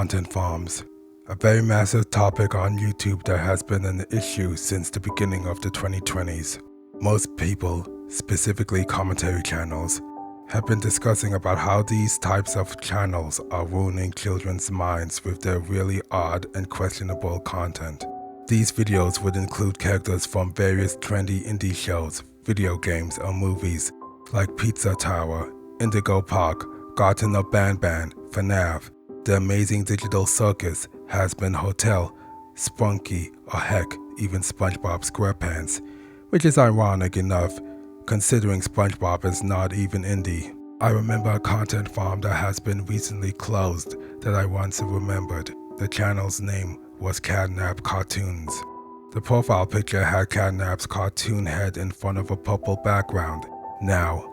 content farms, a very massive topic on YouTube that has been an issue since the beginning of the 2020s. Most people, specifically commentary channels, have been discussing about how these types of channels are ruining children's minds with their really odd and questionable content. These videos would include characters from various trendy indie shows, video games, or movies like Pizza Tower, Indigo Park, Garten of Banban, FNAF, The Amazing Digital Circus, Has-Been Hotel, Spunky, or heck, even SpongeBob SquarePants, which is ironic enough considering SpongeBob is not even indie. I remember a content farm that has been recently closed that I once remembered. The channel's name was CatnapCartonz. The profile picture had Catnap's cartoon head in front of a purple background. Now,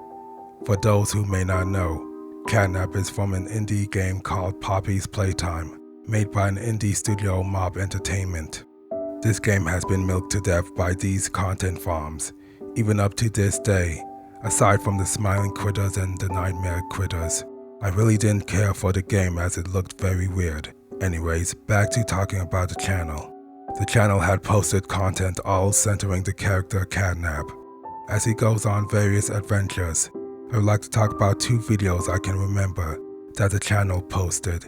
for those who may not know, Catnap is from an indie game called Poppy's Playtime, made by an indie studio Mob Entertainment. This game has been milked to death by these content farms, even up to this day, aside from the smiling critters and the nightmare critters. I really didn't care for the game as it looked very weird. Anyways, back to talking about the channel. The channel had posted content all centering the character Catnap. As he goes on various adventures, I would like to talk about two videos I can remember that the channel posted,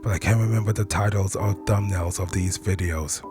but I can't remember the titles or thumbnails of these videos.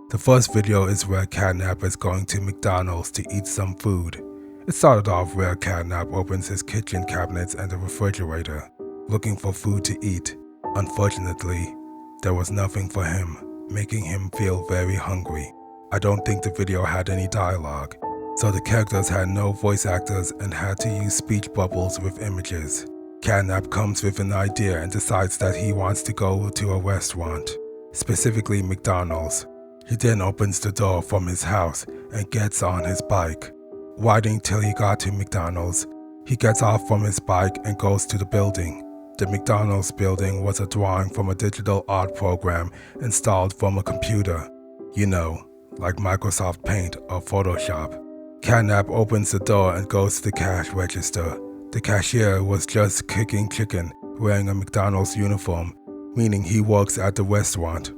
The first video is where Catnap is going to McDonald's to eat some food. It started off where Catnap opens his kitchen cabinets and the refrigerator, looking for food to eat. Unfortunately, there was nothing for him, making him feel very hungry. I don't think the video had any dialogue, so the characters had no voice actors and had to use speech bubbles with images. Catnap comes with an idea and decides that he wants to go to a restaurant, specifically McDonald's. He then opens the door from his house and gets on his bike. Riding till he got to McDonald's, he gets off from his bike and goes to the building. The McDonald's building was a drawing from a digital art program installed from a computer. You know, like Microsoft Paint or Photoshop. Catnap opens the door and goes to the cash register. The cashier was just kicking chicken, wearing a McDonald's uniform, meaning he works at the restaurant.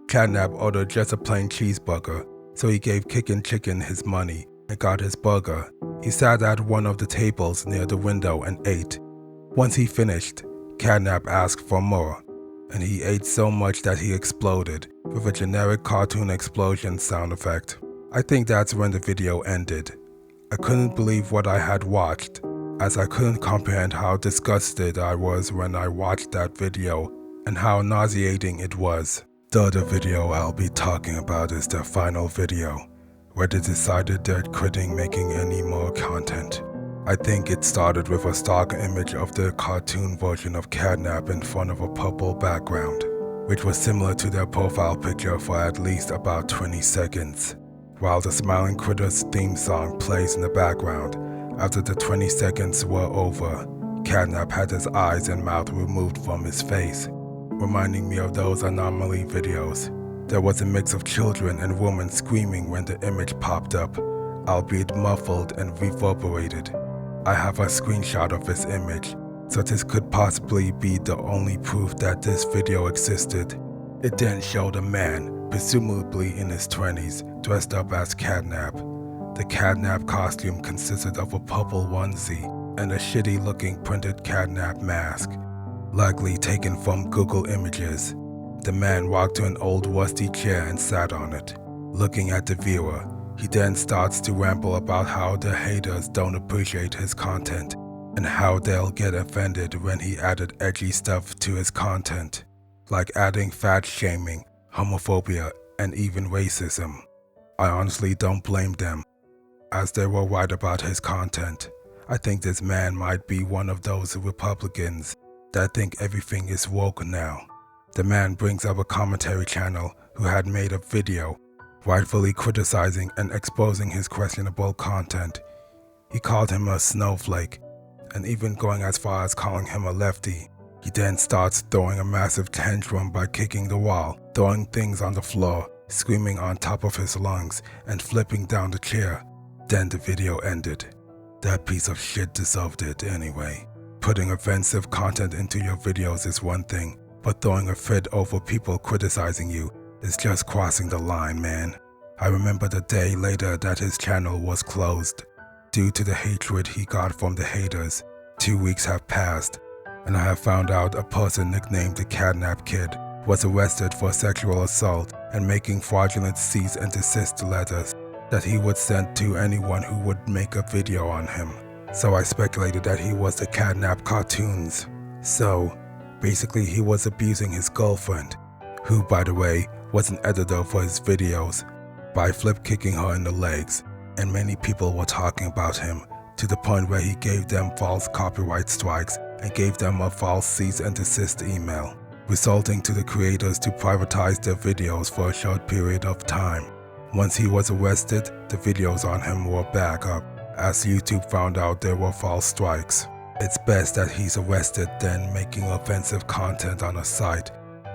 Catnap ordered just a plain cheeseburger, so he gave Kickin' Chicken his money and got his burger. He sat at one of the tables near the window and ate. Once he finished, Catnap asked for more, and he ate so much that he exploded with a generic cartoon explosion sound effect. I think that's when the video ended. I couldn't believe what I had watched, as I couldn't comprehend how disgusted I was when I watched that video and how nauseating it was. The other video I'll be talking about is the final video, where they decided they're quitting making any more content. I think it started with a stock image of the cartoon version of Catnap in front of a purple background, which was similar to their profile picture for at least about 20 seconds. While the Smiling Critters theme song plays in the background, after the 20 seconds were over, Catnap had his eyes and mouth removed from his face, reminding me of those anomaly videos. There was a mix of children and women screaming when the image popped up, albeit muffled and reverberated. I have a screenshot of this image, so this could possibly be the only proof that this video existed. It then showed a man, presumably in his 20s, dressed up as Catnap. The Catnap costume consisted of a purple onesie and a shitty-looking printed Catnap mask, likely taken from Google Images. The man walked to an old rusty chair and sat on it, looking at the viewer. He then starts to ramble about how the haters don't appreciate his content and how they'll get offended when he added edgy stuff to his content, like adding fat shaming, homophobia, and even racism. I honestly don't blame them, as they were right about his content. I think this man might be one of those Republicans that think everything is woke now. The man brings up a commentary channel who had made a video rightfully criticizing and exposing his questionable content. He called him a snowflake, and even going as far as calling him a lefty. He then starts throwing a massive tantrum by kicking the wall, throwing things on the floor, screaming on top of his lungs, and flipping down the chair. Then the video ended. That piece of shit deserved it anyway. Putting offensive content into your videos is one thing, but throwing a fit over people criticizing you is just crossing the line, man. I remember the day later that his channel was closed. Due to the hatred he got from the haters, 2 weeks have passed, and I have found out a person nicknamed the Catnap Kid was arrested for sexual assault and making fraudulent cease and desist letters that he would send to anyone who would make a video on him. So I speculated that he was the CatnapCartonz. So, basically he was abusing his girlfriend, who by the way was an editor for his videos, by flip kicking her in the legs, and many people were talking about him to the point where he gave them false copyright strikes and gave them a false cease and desist email, resulting to the creators to privatize their videos for a short period of time. Once he was arrested, the videos on him were back up, as YouTube found out there were false strikes. It's best that he's arrested than making offensive content on a site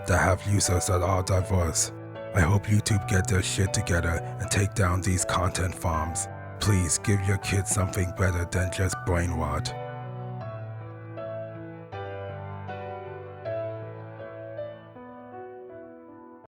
that have users that are diverse. I hope YouTube get their shit together and take down these content farms. Please give your kids something better than just brain rot.